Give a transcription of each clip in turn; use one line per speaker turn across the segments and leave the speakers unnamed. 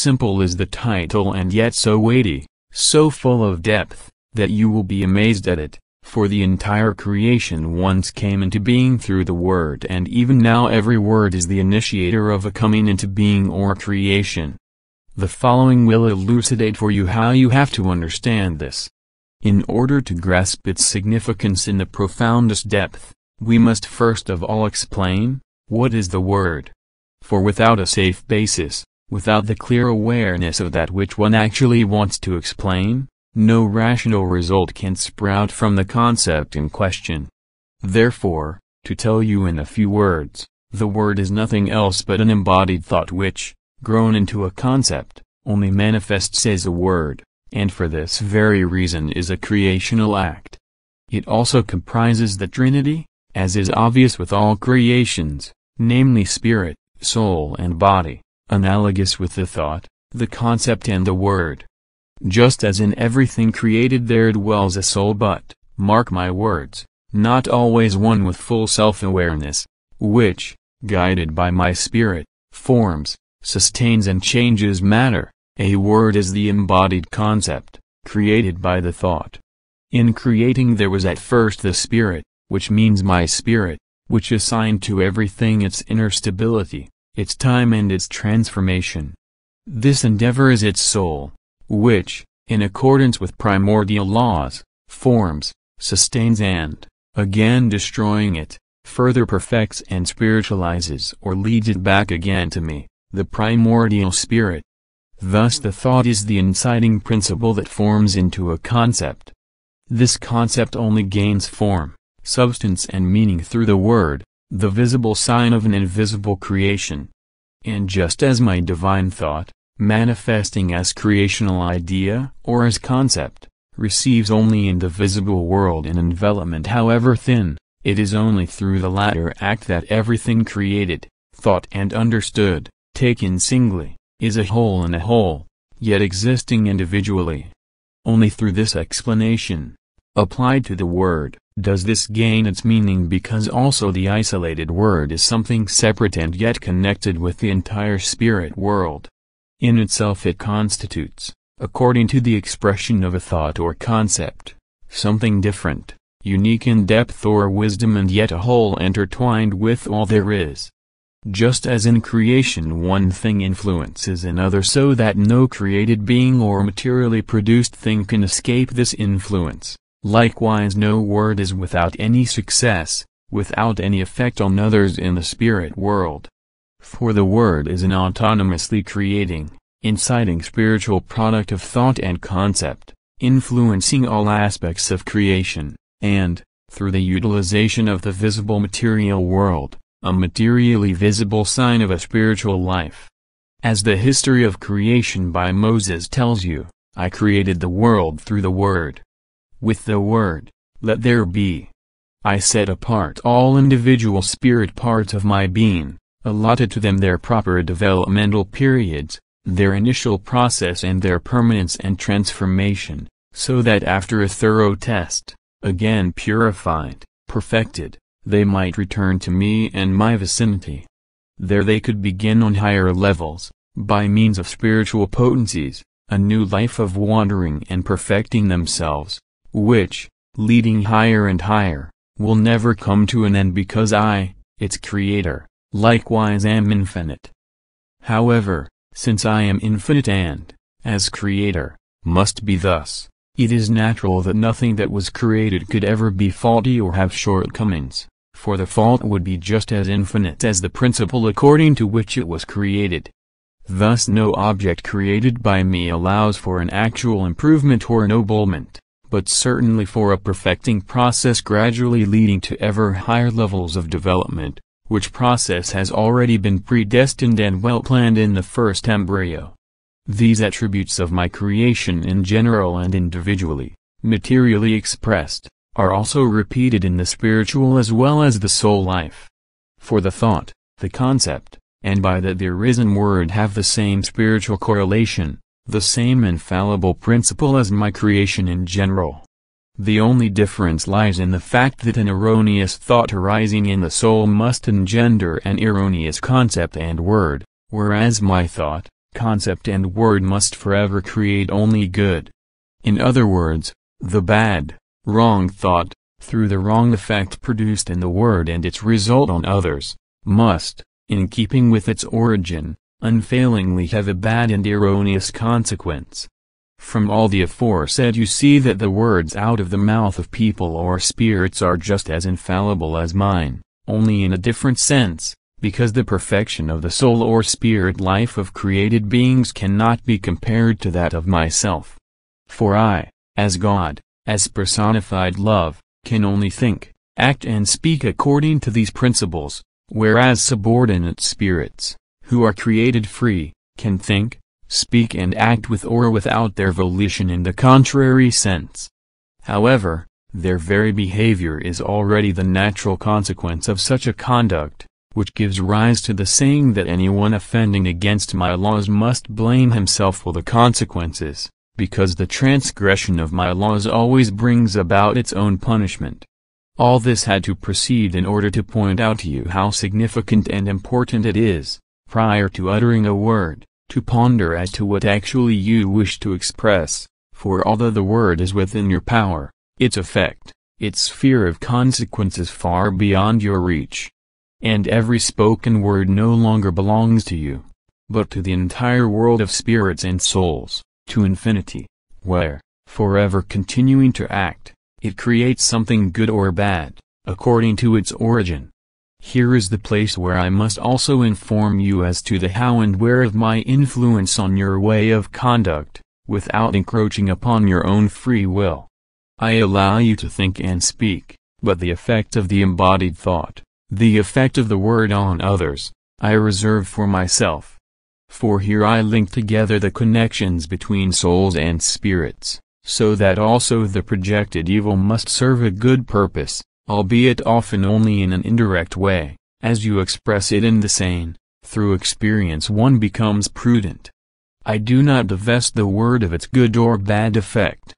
simple is the title and yet so weighty, so full of depth, that you will be amazed at it, for the entire creation once came into being through the Word, and even now every word is the initiator of a coming into being or creation. The following will elucidate for you how you have to understand this. In order to grasp its significance in the profoundest depth, we must first of all explain, what is the Word? For without a safe basis, without the clear awareness of that which one actually wants to explain, no rational result can sprout from the concept in question. Therefore, to tell you in a few words, the Word is nothing else but an embodied thought which, grown into a concept, only manifests as a word, and for this very reason is a creational act. It also comprises the trinity, as is obvious with all creations, namely spirit, soul and body, analogous with the thought, the concept and the word. Just as in everything created there dwells a soul, but, mark my words, not always one with full self-awareness, which, guided by my spirit, forms, sustains and changes matter. A word is the embodied concept, created by the thought. In creating there was at first the spirit, which means my spirit, which assigned to everything its inner stability, its time and its transformation. This endeavor is its soul, which, in accordance with primordial laws, forms, sustains and, again destroying it, further perfects and spiritualizes or leads it back again to me, the primordial spirit. Thus the thought is the inciting principle that forms into a concept. This concept only gains form, substance and meaning through the Word, the visible sign of an invisible creation. And just as my divine thought, manifesting as creational idea or as concept, receives only in the visible world an envelopment however thin, it is only through the latter act that everything created, thought and understood, taken singly, is a whole in a whole, yet existing individually. Only through this explanation, applied to the Word, does this gain its meaning, because also the isolated Word is something separate and yet connected with the entire spirit world. In itself it constitutes, according to the expression of a thought or concept, something different, unique in depth or wisdom and yet a whole intertwined with all there is. Just as in creation one thing influences another so that no created being or materially produced thing can escape this influence, likewise no word is without any success, without any effect on others in the spirit world. For the Word is an autonomously creating, inciting spiritual product of thought and concept, influencing all aspects of creation, and, through the utilization of the visible material world, a materially visible sign of a spiritual life. As the history of creation by Moses tells you, I created the world through the Word. With the Word, let there be. I set apart all individual spirit parts of my being, allotted to them their proper developmental periods, their initial process and their permanence and transformation, so that after a thorough test, again purified, perfected, they might return to me and my vicinity. There they could begin on higher levels, by means of spiritual potencies, a new life of wandering and perfecting themselves, which, leading higher and higher, will never come to an end, because I, its creator, likewise am infinite. However, since I am infinite and, as creator, must be thus, it is natural that nothing that was created could ever be faulty or have shortcomings, for the fault would be just as infinite as the principle according to which it was created. Thus no object created by me allows for an actual improvement or ennoblement, but certainly for a perfecting process gradually leading to ever higher levels of development, which process has already been predestined and well planned in the first embryo. These attributes of my creation in general and individually, materially expressed, are also repeated in the spiritual as well as the soul life. For the thought, the concept, and by that the arisen Word have the same spiritual correlation, the same infallible principle as my creation in general. The only difference lies in the fact that an erroneous thought arising in the soul must engender an erroneous concept and word, whereas my thought, concept and word must forever create only good. In other words, the bad, wrong thought, through the wrong effect produced in the word and its result on others, must, in keeping with its origin, unfailingly have a bad and erroneous consequence. From all the aforesaid you see that the words out of the mouth of people or spirits are just as infallible as mine, only in a different sense, because the perfection of the soul or spirit life of created beings cannot be compared to that of myself. For I, as God, as personified love, can only think, act and speak according to these principles, whereas subordinate spirits, who are created free, can think, speak and act with or without their volition in the contrary sense. However, their very behavior is already the natural consequence of such a conduct, which gives rise to the saying that anyone offending against my laws must blame himself for the consequences, because the transgression of my laws always brings about its own punishment. All this had to proceed in order to point out to you how significant and important it is, prior to uttering a word, to ponder as to what actually you wish to express, for although the word is within your power, its effect, its sphere of consequence is far beyond your reach. And every spoken word no longer belongs to you, but to the entire world of spirits and souls, to infinity, where, forever continuing to act, it creates something good or bad, according to its origin. Here is the place where I must also inform you as to the how and where of my influence on your way of conduct, without encroaching upon your own free will. I allow you to think and speak, but the effect of the embodied thought, the effect of the word on others, I reserve for myself. For here I link together the connections between souls and spirits, so that also the projected evil must serve a good purpose, albeit often only in an indirect way, as you express it in the saying, through experience one becomes prudent. I do not divest the word of its good or bad effect.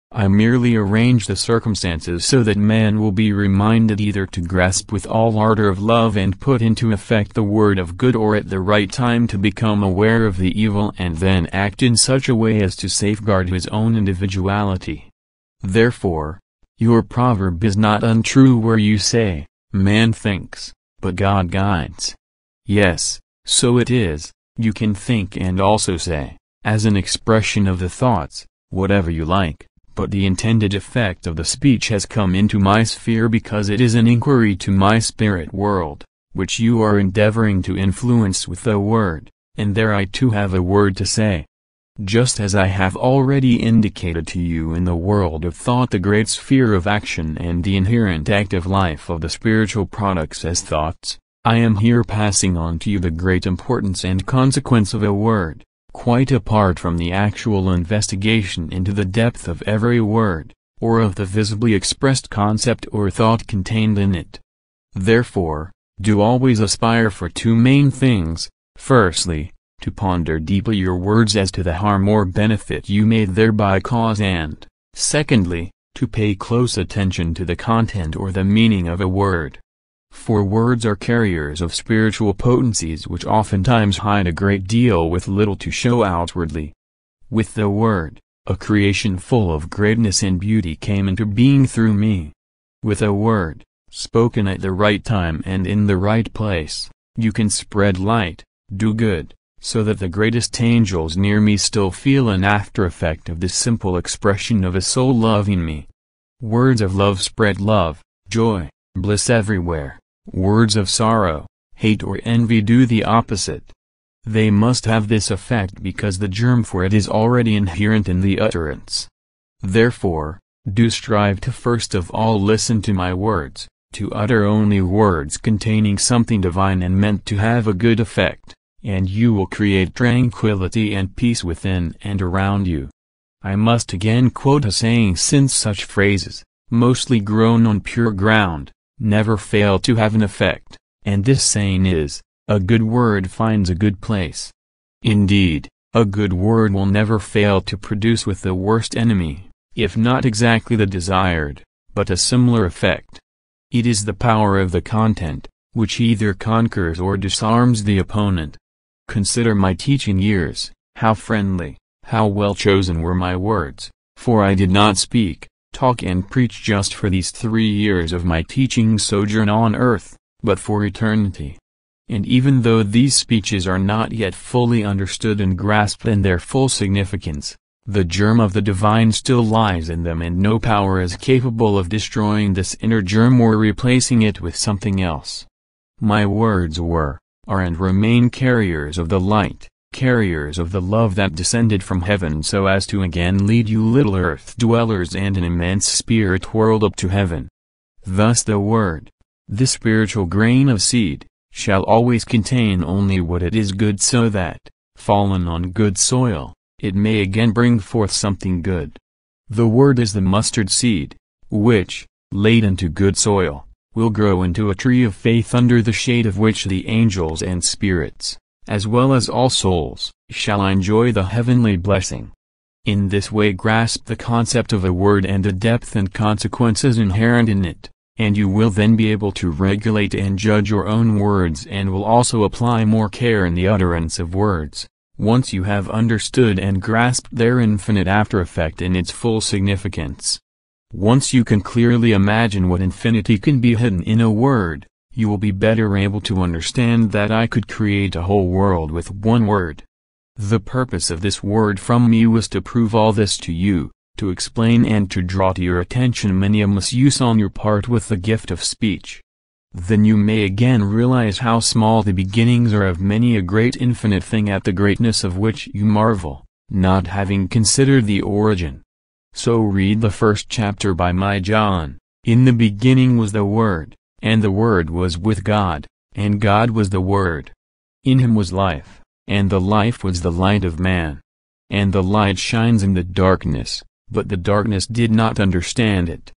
I merely arrange the circumstances so that man will be reminded either to grasp with all ardor of love and put into effect the word of good, or at the right time to become aware of the evil and then act in such a way as to safeguard his own individuality. Therefore, your proverb is not untrue where you say, man thinks, but God guides. Yes, so it is, you can think and also say, as an expression of the thoughts, whatever you like. But the intended effect of the speech has come into my sphere because it is an inquiry to my spirit world, which you are endeavoring to influence with the word, and there I too have a word to say. Just as I have already indicated to you in the world of thought the great sphere of action and the inherent active life of the spiritual products as thoughts, I am here passing on to you the great importance and consequence of a word, quite apart from the actual investigation into the depth of every word, or of the visibly expressed concept or thought contained in it. Therefore, do always aspire for two main things: firstly, to ponder deeply your words as to the harm or benefit you may thereby cause, and, secondly, to pay close attention to the content or the meaning of a word. For words are carriers of spiritual potencies which oftentimes hide a great deal with little to show outwardly. With the word, a creation full of greatness and beauty came into being through me. With a word, spoken at the right time and in the right place, you can spread light, do good, so that the greatest angels near me still feel an after effect of this simple expression of a soul loving me. Words of love spread love, joy, bliss everywhere. Words of sorrow, hate or envy do the opposite. They must have this effect because the germ for it is already inherent in the utterance. Therefore, do strive to first of all listen to my words, to utter only words containing something divine and meant to have a good effect, and you will create tranquility and peace within and around you. I must again quote a saying, since such phrases, mostly grown on pure ground, never fail to have an effect, and this saying is, a good word finds a good place. Indeed, a good word will never fail to produce with the worst enemy, if not exactly the desired, but a similar effect. It is the power of the content, which either conquers or disarms the opponent. Consider my teaching years, how friendly, how well chosen were my words, for I did not speak, talk and preach just for these 3 years of my teaching sojourn on earth, but for eternity. And even though these speeches are not yet fully understood and grasped in their full significance, the germ of the divine still lies in them, and no power is capable of destroying this inner germ or replacing it with something else. My words were, are and remain carriers of the light, carriers of the love that descended from heaven so as to again lead you little earth dwellers and an immense spirit world up to heaven. Thus the word, this spiritual grain of seed, shall always contain only what it is good, so that, fallen on good soil, it may again bring forth something good. The word is the mustard seed, which, laid into good soil, will grow into a tree of faith under the shade of which the angels and spirits, as well as all souls, shall enjoy the heavenly blessing. In this way grasp the concept of a word and the depth and consequences inherent in it, and you will then be able to regulate and judge your own words, and will also apply more care in the utterance of words, once you have understood and grasped their infinite after effect in its full significance. Once you can clearly imagine what infinity can be hidden in a word, you will be better able to understand that I could create a whole world with one word. The purpose of this word from me was to prove all this to you, to explain and to draw to your attention many a misuse on your part with the gift of speech. Then you may again realize how small the beginnings are of many a great infinite thing, at the greatness of which you marvel, not having considered the origin. So read the first chapter by my John. In the beginning was the Word, and the Word was with God, and God was the Word. In him was life, and the life was the light of man. And the light shines in the darkness, but the darkness did not understand it.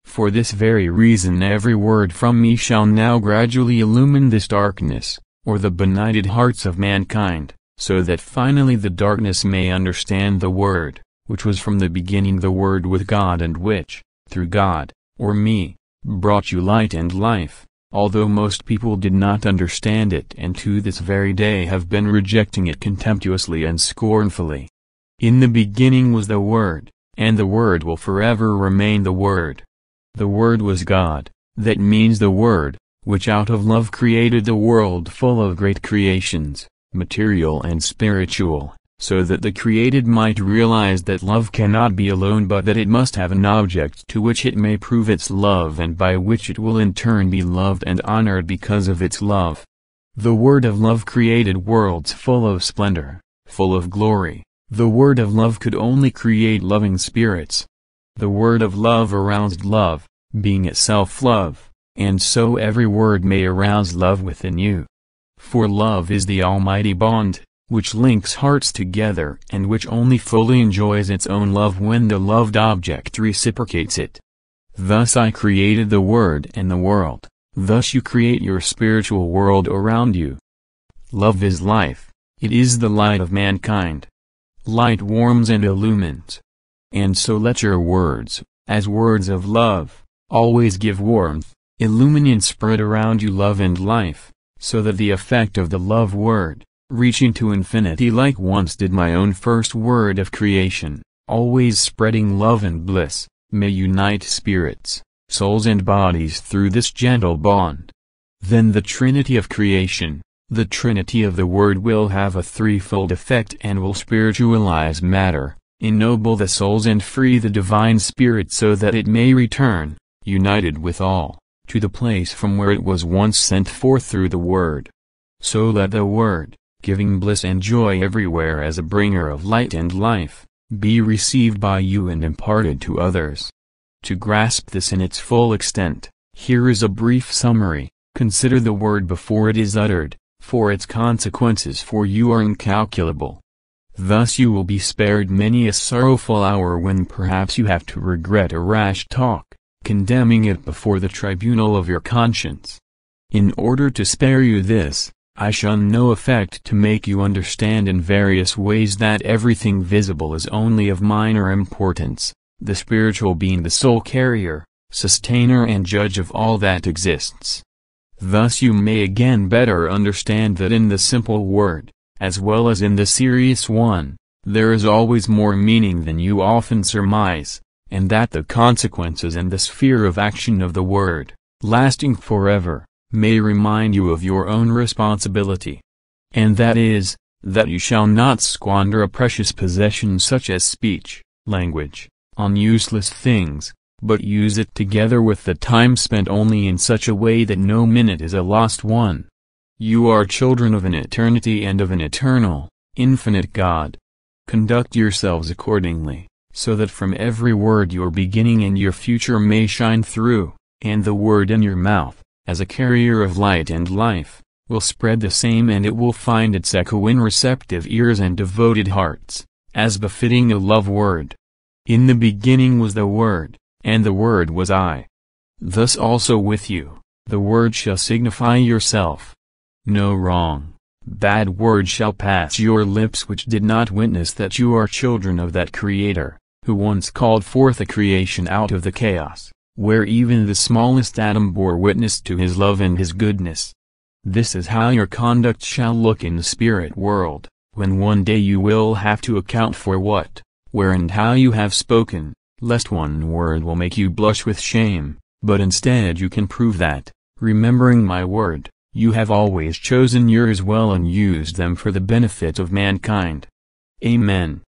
For this very reason every word from me shall now gradually illumine this darkness, or the benighted hearts of mankind, so that finally the darkness may understand the Word, which was from the beginning the Word with God, and which, through God, or me, brought you light and life, although most people did not understand it and to this very day have been rejecting it contemptuously and scornfully. In the beginning was the Word, and the Word will forever remain the Word. The Word was God, that means the Word, which out of love created the world full of great creations, material and spiritual, so that the created might realize that love cannot be alone, but that it must have an object to which it may prove its love, and by which it will in turn be loved and honored because of its love. The Word of love created worlds full of splendor, full of glory. The Word of love could only create loving spirits. The Word of love aroused love, being itself love, and so every word may arouse love within you. For love is the almighty bond, which links hearts together and which only fully enjoys its own love when the loved object reciprocates it. Thus I created the Word and the world, thus you create your spiritual world around you. Love is life, it is the light of mankind. Light warms and illumines. And so let your words, as words of love, always give warmth, illumine and spread around you love and life, so that the effect of the love word, reaching to infinity like once did my own first word of creation, always spreading love and bliss, may unite spirits, souls and bodies through this gentle bond. Then the trinity of creation, the trinity of the Word will have a threefold effect and will spiritualize matter, ennoble the souls and free the divine spirit so that it may return, united with all, to the place from where it was once sent forth through the Word. So let the Word, giving bliss and joy everywhere as a bringer of light and life, be received by you and imparted to others. To grasp this in its full extent, here is a brief summary. Consider the word before it is uttered, for its consequences for you are incalculable. Thus you will be spared many a sorrowful hour when perhaps you have to regret a rash talk, condemning it before the tribunal of your conscience. In order to spare you this, I shun no effect to make you understand in various ways that everything visible is only of minor importance, the spiritual being the sole carrier, sustainer and judge of all that exists. Thus you may again better understand that in the simple word, as well as in the serious one, there is always more meaning than you often surmise, and that the consequences and the sphere of action of the word, lasting forever, may remind you of your own responsibility. And that is, that you shall not squander a precious possession such as speech, language, on useless things, but use it together with the time spent only in such a way that no minute is a lost one. You are children of an eternity and of an eternal, infinite God. Conduct yourselves accordingly, so that from every word your beginning and your future may shine through, and the word in your mouth, as a carrier of light and life, will spread the same, and it will find its echo in receptive ears and devoted hearts, as befitting a love word. In the beginning was the Word, and the Word was I. Thus also with you, the Word shall signify yourself. No wrong, bad word shall pass your lips which did not witness that you are children of that Creator, who once called forth a creation out of the chaos, where even the smallest atom bore witness to His love and His goodness. This is how your conduct shall look in the spirit world, when one day you will have to account for what, where and how you have spoken, lest one word will make you blush with shame, but instead you can prove that, remembering my word, you have always chosen yours well and used them for the benefit of mankind. Amen.